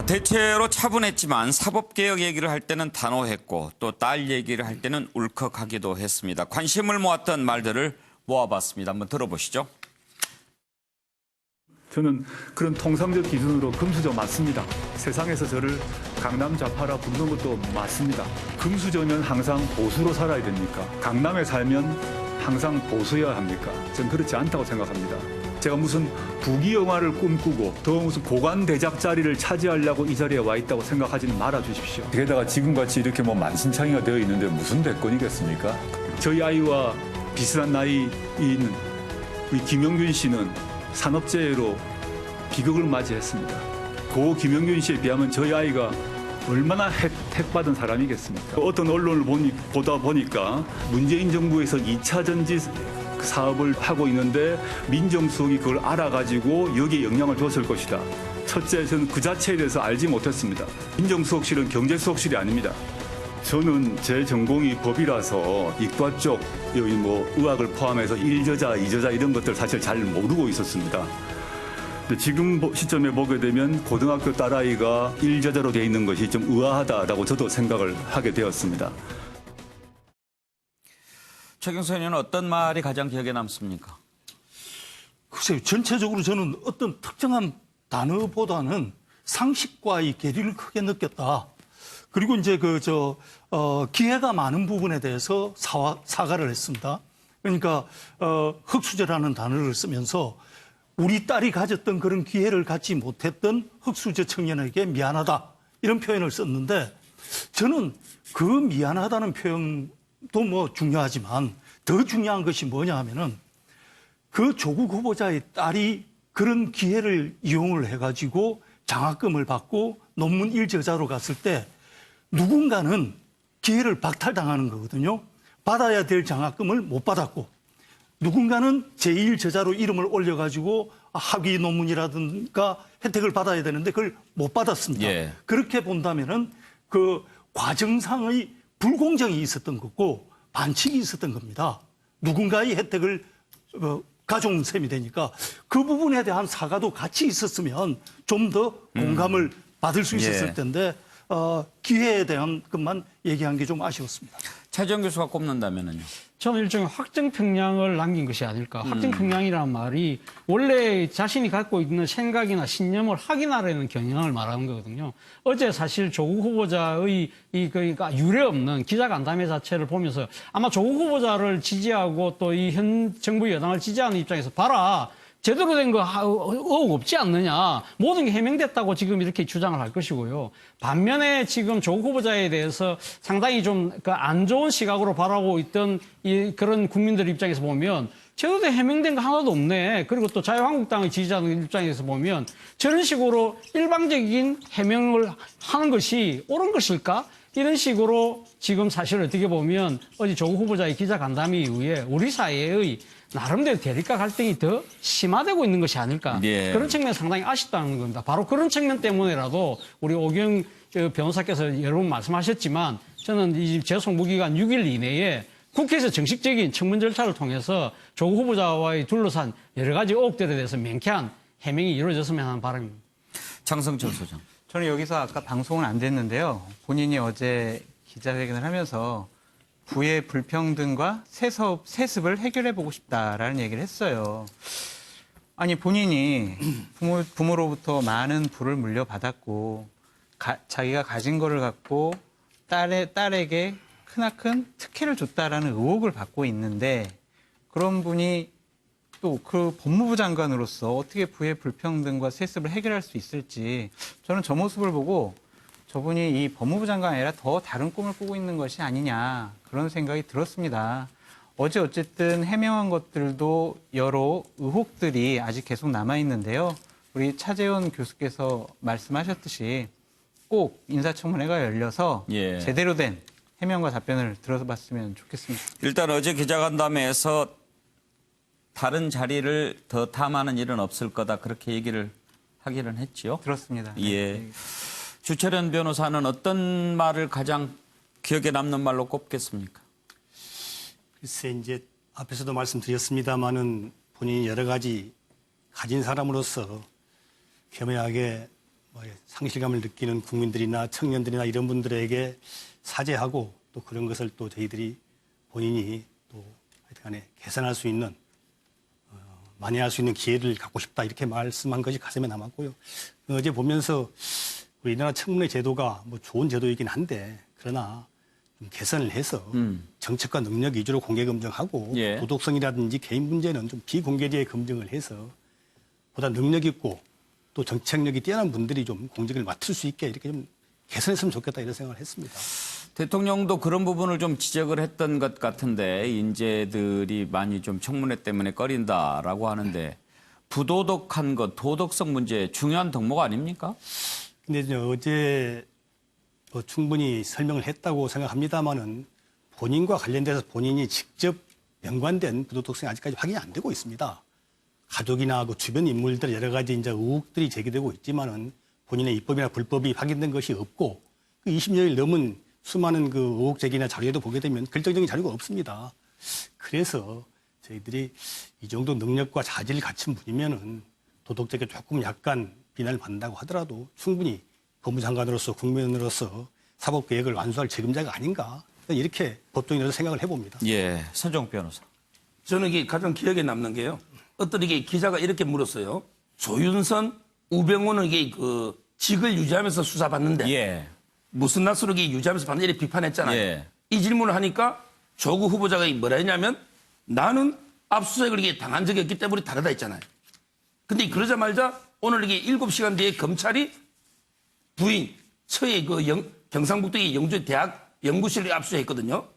대체로 차분했지만 사법개혁 얘기를 할 때는 단호했고 또 딸 얘기를 할 때는 울컥하기도 했습니다. 관심을 모았던 말들을 모아봤습니다. 한번 들어보시죠. 저는 그런 통상적 기준으로 금수저 맞습니다. 세상에서 저를 강남 좌파라 부르는 것도 맞습니다. 금수저면 항상 보수로 살아야 됩니까? 강남에 살면 항상 보수여야 합니까? 저는 그렇지 않다고 생각합니다. 제가 무슨 부귀 영화를 꿈꾸고 더 무슨 고관 대작 자리를 차지하려고 이 자리에 와 있다고 생각하지는 말아 주십시오. 게다가 지금같이 이렇게 만신창이가 되어 있는데 무슨 대권이겠습니까? 저희 아이와 비슷한 나이인 우리 김영균 씨는 산업재해로 비극을 맞이했습니다. 고 김영균 씨에 비하면 저희 아이가 얼마나 혜택받은 사람이겠습니까? 어떤 언론을 보다 보니까 문재인 정부에서 2차 전지 사업을 하고 있는데 민정수석이 그걸 알아가지고 여기에 영향을 줬을 것이다. 첫째, 저는 그 자체에 대해서 알지 못했습니다. 민정수석실은 경제수석실이 아닙니다. 저는 제 전공이 법이라서 이과 쪽 여기 의학을 포함해서 1저자, 2저자 이런 것들 사실 잘 모르고 있었습니다. 근데 지금 시점에 보게 되면 고등학교 딸아이가 1저자로 돼 있는 것이 좀 의아하다라고 저도 생각을 하게 되었습니다. 최경수 의원은 어떤 말이 가장 기억에 남습니까? 글쎄요, 전체적으로 저는 어떤 특정한 단어보다는 상식과의 괴리를 크게 느꼈다. 그리고 이제 기회가 많은 부분에 대해서 사과를 했습니다. 그러니까 흑수저라는 단어를 쓰면서 우리 딸이 가졌던 그런 기회를 갖지 못했던 흑수저 청년에게 미안하다 이런 표현을 썼는데 저는 그 미안하다는 표현도 중요하지만 더 중요한 것이 뭐냐 하면은 그 조국 후보자의 딸이 그런 기회를 이용을 해가지고 장학금을 받고 논문 1저자로 갔을 때 누군가는 기회를 박탈당하는 거거든요. 받아야 될 장학금을 못 받았고 누군가는 제1저자로 이름을 올려가지고 학위 논문이라든가 혜택을 받아야 되는데 그걸 못 받았습니다. 예. 그렇게 본다면은 그 과정상의 불공정이 있었던 거고 반칙이 있었던 겁니다. 누군가의 혜택을 가져온 셈이 되니까 그 부분에 대한 사과도 같이 있었으면 좀 더 공감을 받을 수 있었을 텐데 기회에 대한 것만 얘기한 게 좀 아쉬웠습니다. 차지원 교수가 꼽는다면은요? 저는 일종의 확정평양을 남긴 것이 아닐까. 확정평양이라는 말이 원래 자신이 갖고 있는 생각이나 신념을 확인하려는 경향을 말하는 거거든요. 어제 사실 조국 후보자의 그러니까 유례없는 기자간담회 자체를 보면서 아마 조국 후보자를 지지하고 또 이 현 정부 여당을 지지하는 입장에서 봐라. 제대로 된 거 의혹 없지 않느냐. 모든 게 해명됐다고 지금 이렇게 주장을 할 것이고요. 반면에 지금 조국 후보자에 대해서 상당히 좀 안 좋은 시각으로 바라보고 있던 그런 국민들 입장에서 보면 제대로 된 해명된 거 하나도 없네. 그리고 또 자유한국당의 지지자들 입장에서 보면 저런 식으로 일방적인 해명을 하는 것이 옳은 것일까? 이런 식으로 지금 사실 어떻게 보면 어제 조국 후보자의 기자간담회에 의해 우리 사회의 나름대로 대립과 갈등이 더 심화되고 있는 것이 아닐까. 예. 그런 측면 상당히 아쉽다는 겁니다. 바로 그런 측면 때문에라도 우리 오경 변호사께서 여러 번 말씀하셨지만 저는 재송부기간 6일 이내에 국회에서 정식적인 청문 절차를 통해서 조국 후보자와의 둘러싼 여러 가지 의혹들에 대해서 명쾌한 해명이 이루어졌으면 하는 바람입니다. 장성철 소장. 저는 여기서 아까 방송은 안 됐는데요. 본인이 어제 기자회견을 하면서 부의 불평등과 세습을 해결해보고 싶다라는 얘기를 했어요. 아니 본인이 부모로부터 많은 부를 물려받았고 자기가 가진 거를 갖고 딸에게 크나큰 특혜를 줬다라는 의혹을 받고 있는데 그런 분이 또 그 법무부 장관으로서 어떻게 부의 불평등과 세습을 해결할 수 있을지 저는 저 모습을 보고 저분이 이 법무부 장관이 아니라 더 다른 꿈을 꾸고 있는 것이 아니냐 그런 생각이 들었습니다. 어제 어쨌든 해명한 것들도 여러 의혹들이 아직 계속 남아있는데요. 우리 차재원 교수께서 말씀하셨듯이 꼭 인사청문회가 열려서 예. 제대로 된 해명과 답변을 들어봤으면 좋겠습니다. 일단 어제 기자간담회에서 다른 자리를 더 탐하는 일은 없을 거다 그렇게 얘기를 하기는 했지요. 들었습니다. 예. 네. 주철현 변호사는 어떤 말을 가장 기억에 남는 말로 꼽겠습니까? 글쎄 이제 앞에서도 말씀드렸습니다마는 본인이 여러 가지 가진 사람으로서 겸허하게 상실감을 느끼는 국민들이나 청년들이나 이런 분들에게 사죄하고 또 그런 것을 또 저희들이 본인이 또 하여튼간에 개선할 수 있는 만회할 수 있는 기회를 갖고 싶다 이렇게 말씀한 것이 가슴에 남았고요. 어제 보면서 우리나라 청문회 제도가 뭐 좋은 제도이긴 한데 그러나 좀 개선을 해서 정책과 능력 위주로 공개 검증하고 예. 도덕성이라든지 개인 문제는 좀 비공개제에 검증을 해서 보다 능력 있고 또 정책력이 뛰어난 분들이 좀 공직을 맡을 수 있게 이렇게 좀 개선했으면 좋겠다 이런 생각을 했습니다. 대통령도 그런 부분을 좀 지적을 했던 것 같은데 인재들이 많이 좀 청문회 때문에 꺼린다라고 하는데 부도덕한 것, 도덕성 문제 중요한 덕목 아닙니까? 근데 이제 어제 충분히 설명을 했다고 생각합니다만은 본인과 관련돼서 본인이 직접 연관된 부도덕성이 아직까지 확인이 안 되고 있습니다. 가족이나 그 주변 인물들 여러 가지 이제 의혹들이 제기되고 있지만은 본인의 입법이나 불법이 확인된 것이 없고 그 20여일 넘은 수많은 그 의혹 제기나 자료에도 보게 되면 결정적인 자료가 없습니다. 그래서 저희들이 이 정도 능력과 자질을 갖춘 분이면은 도덕적에 조금 약간 비난을 받는다고 하더라도 충분히 법무장관으로서 국민으로서 사법개혁을 완수할 책임자가 아닌가 이렇게 법조인으로서 생각을 해봅니다. 예, 선종 변호사. 저는 이게 가장 기억에 남는 게요. 어떤 이게 기자가 이렇게 물었어요. 조윤선, 우병우는 이게 그 직을 유지하면서 수사받는데 예. 무슨 낯으로 이게 유지하면서 받는 이렇게 비판했잖아요. 예. 이 질문을 하니까 조국 후보자가 뭐라 했냐면 나는 압수수색을 이게 당한 적이 없기 때문에 다르다 했잖아요. 근데 그러자마자 오늘 이게 7시간 뒤에 검찰이 부인 처의 그 경상북도의 영주 대학 연구실을 압수했거든요.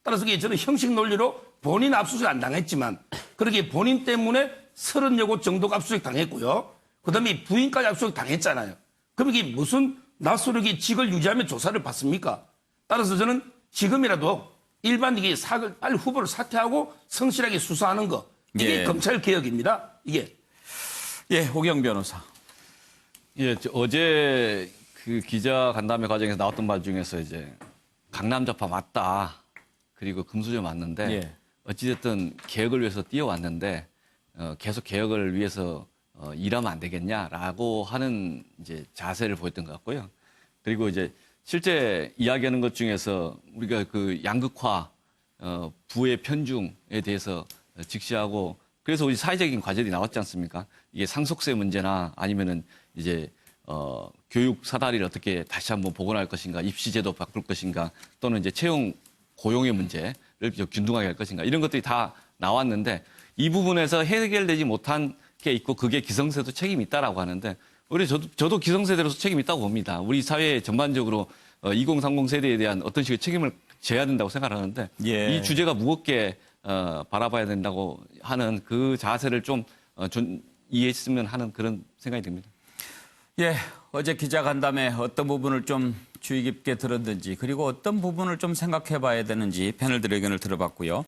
따라서 이게 저는 형식 논리로 본인 압수수색 안 당했지만 그렇게 본인 때문에 30여 곳 정도가 압수수색 당했고요. 그다음에 부인까지 압수수색 당했잖아요. 그럼 이게 무슨 낯으로 이게 직을 유지하면 조사를 받습니까? 따라서 저는 지금이라도 일반 이게 빨리 후보를 사퇴하고 성실하게 수사하는 거 이게 예. 검찰 개혁입니다. 이게. 예, 호경 변호사. 예, 어제 그 기자 간담회 과정에서 나왔던 말 중에서 이제 강남좌파 맞다. 그리고 금수저 맞는데 예. 어찌됐든 개혁을 위해서 뛰어왔는데 계속 개혁을 위해서 일하면 안 되겠냐라고 하는 이제 자세를 보였던 것 같고요. 그리고 이제 실제 이야기하는 것 중에서 우리가 그 양극화, 부의 편중에 대해서 직시하고 그래서 우리 사회적인 과제들이 나왔지 않습니까? 이게 상속세 문제나 아니면은 이제 교육 사다리를 어떻게 다시 한번 복원할 것인가, 입시제도 바꿀 것인가, 또는 이제 채용 고용의 문제를 균등하게 할 것인가 이런 것들이 다 나왔는데 이 부분에서 해결되지 못한 게 있고 그게 기성세도 책임이 있다라고 하는데 우리 저도 기성세대로서 책임이 있다고 봅니다. 우리 사회 전반적으로 2030 세대에 대한 어떤 식의 책임을 져야 된다고 생각하는데 예. 이 주제가 무겁게 바라봐야 된다고 하는 그 자세를 좀 이해했으면 하는 그런 생각이 듭니다. 예, 어제 기자 간담회 어떤 부분을 좀 주의 깊게 들었는지 그리고 어떤 부분을 좀 생각해 봐야 되는지 패널들의 의견을 들어봤고요.